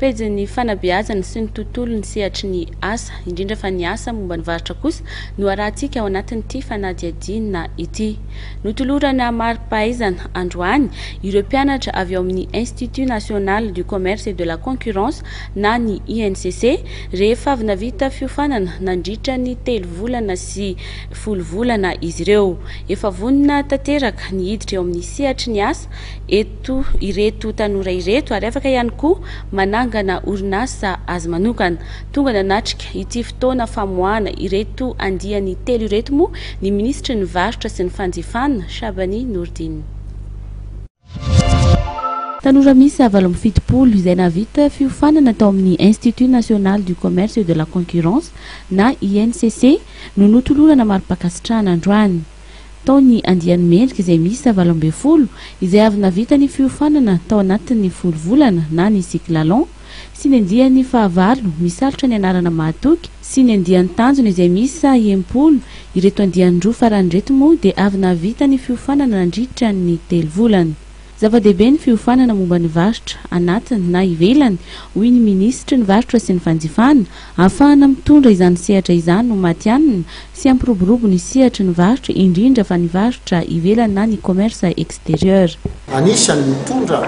pejy fanabeazana sy ny tontolo ny sehatry ny asa indrindra fa ny asa momba ny varatra kosa no arahantsika ao anatin'ity fanadihadinina ity. Notolorana mari-pahaizana androany ireo mpianatra avy ao amin'ny Institut National du Commerce et de la Concurrence na ny Incc rehefa avy nahavita fiofanana nandritra ny telo volana sy folo volana izy ireo. Efa vonona tanteraka ny hiditra eo amin'ny sehatry ny asa ireto tanora ireto ary afaka ihany koa manangana orinasa azy manokana. Tonga nanatrika ity fotoana famoahana ireto andiany telo ireto moa ny ministra ny varotra sy ny fanjifana Sabany Nordin. Tanora misy 7 izay nahavita fiofanana tao amin'ny Institut National du Commerce et de la Concurrence na Incc no notolorana mari-pakasitrahana androany. Tao ny andiany mendrika izay misy 12 izay avy navita ny fiofanana tao anatin'ny 10 volana na ny cycle long sy ny andiany fahavalo misalotra ny anarana mahatoky sy ny andiany tanjona izay misy 90 ireto andiany roa faran'ireto moa dia avy navita ny fiofanana nandritra ny 3 volana. Zava-dehibe ny fiofanana momba ny varotra anatiny na ivelany hoy ny ministra ny varotra sy ny fanjifana ahafahana mitondra izany sehatra izany no matianina sy ampiroborobo ny sehatry ny varotra indrindra fa ny varotra ivelany na ny commerce extérieur. Anisany mitondra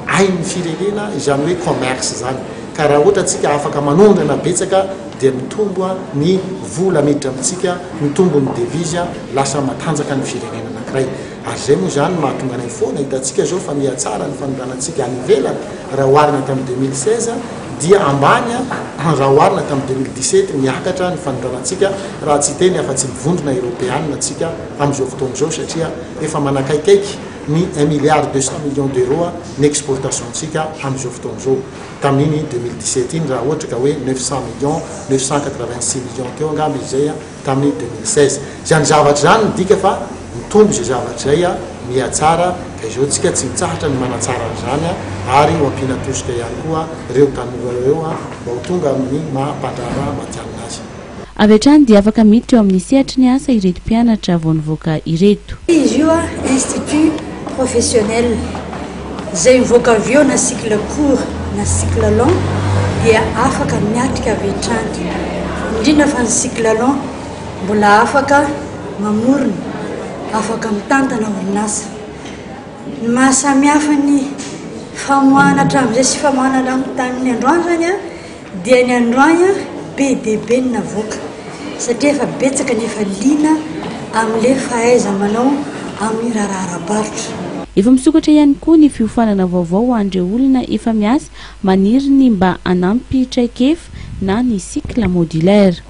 ain'ny firenena izany hoe commerce zany ka raha ohatra tsika afaka manondrana betsaka dia mitombo ny vola miditra amintsika, mitombo ny devise lasa matanjaka ny firenena anankiray. Ary zay moa zany mahatonga anay foana hitantsika zao fa mihatsara ny fanondranantsika any ivelany raha oharina tamin'ny 2016 dia ambany raha oharina tamin'ny 2017 miakatra ny fanondranantsika raha tsy teny afa-tsy mivondrona européenne tsika amin'izao fotoana izao satria efa manakaikaiky ny 1,2 milliard d'euros ny exportationtsika amin'izao fotoana izao. Tamin'iny 2017 iny raha ohatra ka hoe 900 millions 986 millions teo angamba izay tamin'ny 2016. Zany zavatra zany midika fa mitombo izay zavatra izay mihatsara ka izao tsika tsy mitsahatra ny manatsara zany ary ho ampiana tosika ihany koa ireo tanora ireo mba ho tonga amin'ny mahampadrara matianina azy. Avy hatrany dia afaka miditra eo amin'ny sehatry ny asa ireto mpianatra vao nivoaka ireto. Izy io institut professionnel zay mivoaka avy eo na cycle court na cycle long dia afaka miatrika avy hatrany. Indrindra fa ny cycle long mbola afaka mamorona, afaka mitantana orinasa. Ny mahasamihafa ny famoahana hatramin'izay sy famoahana tamin'ny androany zany dia ny androany be dia be ny navoaka satria efa betsaka nefa liana amin'ilay fahaiza manao amin'ny raharaha-barotra. Efa misokatra ihany koa ny fiofanana vaovao andreo olona efa miasa maniry ny mba hanampy traikefa na ny cycle modulaire.